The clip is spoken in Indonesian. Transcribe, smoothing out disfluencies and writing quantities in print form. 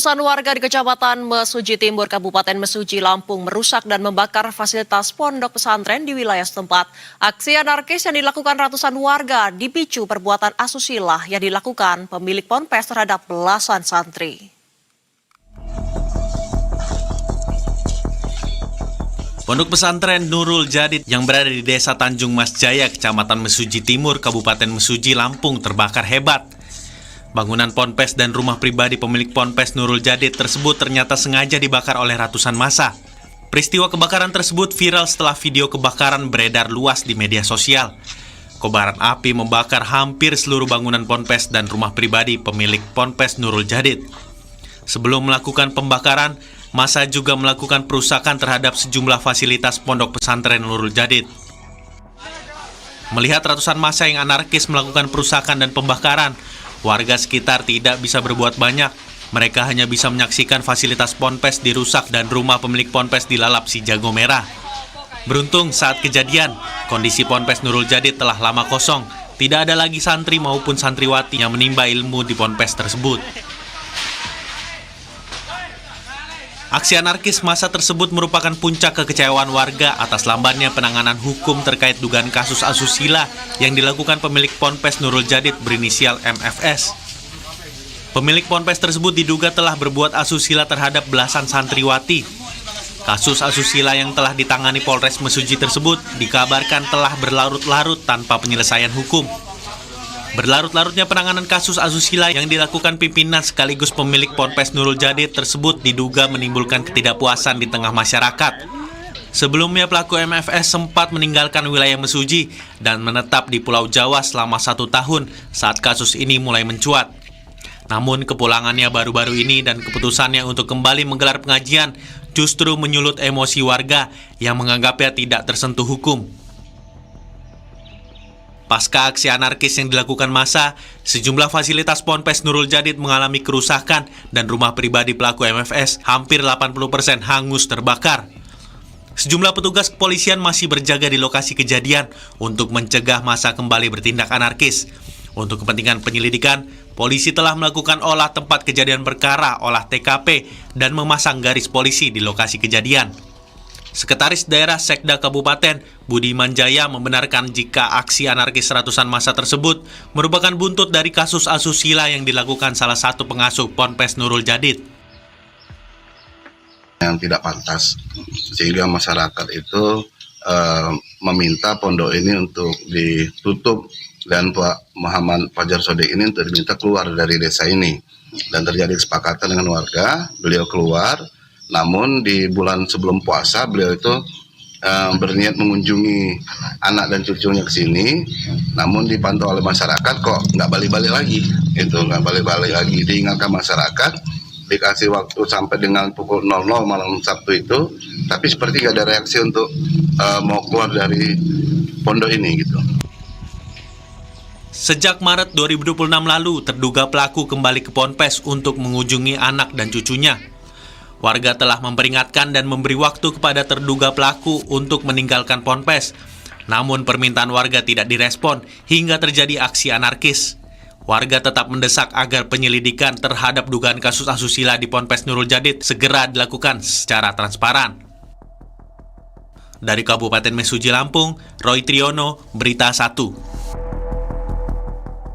Ratusan warga di Kecamatan Mesuji Timur, Kabupaten Mesuji, Lampung merusak dan membakar fasilitas pondok pesantren di wilayah setempat. Aksi anarkis yang dilakukan ratusan warga dipicu perbuatan asusila yang dilakukan pemilik ponpes terhadap belasan santri. Pondok pesantren Nurul Jadid yang berada di Desa Tanjung Mas Jaya, Kecamatan Mesuji Timur, Kabupaten Mesuji, Lampung terbakar hebat. Bangunan ponpes dan rumah pribadi pemilik ponpes Nurul Jadid tersebut ternyata sengaja dibakar oleh ratusan massa. Peristiwa kebakaran tersebut viral setelah video kebakaran beredar luas di media sosial. Kobaran api membakar hampir seluruh bangunan ponpes dan rumah pribadi pemilik ponpes Nurul Jadid. Sebelum melakukan pembakaran, massa juga melakukan perusakan terhadap sejumlah fasilitas pondok pesantren Nurul Jadid. Melihat ratusan massa yang anarkis melakukan perusakan dan pembakaran, warga sekitar tidak bisa berbuat banyak. Mereka hanya bisa menyaksikan fasilitas ponpes dirusak dan rumah pemilik ponpes dilalap si jago merah. Beruntung saat kejadian, kondisi ponpes Nurul Jadid telah lama kosong. Tidak ada lagi santri maupun santriwati yang menimba ilmu di ponpes tersebut. Aksi anarkis massa tersebut merupakan puncak kekecewaan warga atas lambannya penanganan hukum terkait dugaan kasus asusila yang dilakukan pemilik ponpes Nurul Jadid berinisial MFS. Pemilik ponpes tersebut diduga telah berbuat asusila terhadap belasan santriwati. Kasus asusila yang telah ditangani Polres Mesuji tersebut dikabarkan telah berlarut-larut tanpa penyelesaian hukum. Berlarut-larutnya penanganan kasus asusila yang dilakukan pimpinan sekaligus pemilik ponpes Nurul Jadid tersebut diduga menimbulkan ketidakpuasan di tengah masyarakat. Sebelumnya pelaku MFS sempat meninggalkan wilayah Mesuji dan menetap di Pulau Jawa selama 1 tahun saat kasus ini mulai mencuat. Namun kepulangannya baru-baru ini dan keputusannya untuk kembali menggelar pengajian justru menyulut emosi warga yang menganggapnya tidak tersentuh hukum. Pasca aksi anarkis yang dilakukan massa, sejumlah fasilitas ponpes Nurul Jadid mengalami kerusakan dan rumah pribadi pelaku MFS hampir 80% hangus terbakar. Sejumlah petugas kepolisian masih berjaga di lokasi kejadian untuk mencegah massa kembali bertindak anarkis. Untuk kepentingan penyelidikan, polisi telah melakukan olah tempat kejadian perkara, olah TKP, dan memasang garis polisi di lokasi kejadian. Sekretaris Daerah Sekda Kabupaten Budi Manjaya membenarkan jika aksi anarkis ratusan massa tersebut merupakan buntut dari kasus asusila yang dilakukan salah satu pengasuh ponpes Nurul Jadid. Yang tidak pantas, sehingga masyarakat itu meminta pondok ini untuk ditutup dan Pak Muhammad Fajar Sodik ini untuk diminta keluar dari desa ini. Dan terjadi kesepakatan dengan warga, beliau keluar. Namun di bulan sebelum puasa beliau itu berniat mengunjungi anak dan cucunya ke sini, namun dipantau oleh masyarakat kok nggak balik-balik lagi, nggak balik-balik lagi. Diingatkan masyarakat, dikasih waktu sampai dengan pukul 00 malam Sabtu itu, tapi seperti nggak ada reaksi untuk mau keluar dari pondok ini gitu. Sejak Maret 2026 lalu, terduga pelaku kembali ke ponpes untuk mengunjungi anak dan cucunya. Warga telah memperingatkan dan memberi waktu kepada terduga pelaku untuk meninggalkan ponpes. Namun permintaan warga tidak direspon hingga terjadi aksi anarkis. Warga tetap mendesak agar penyelidikan terhadap dugaan kasus asusila di ponpes Nurul Jadid segera dilakukan secara transparan. Dari Kabupaten Mesuji, Lampung, Roy Triyono, Berita 1.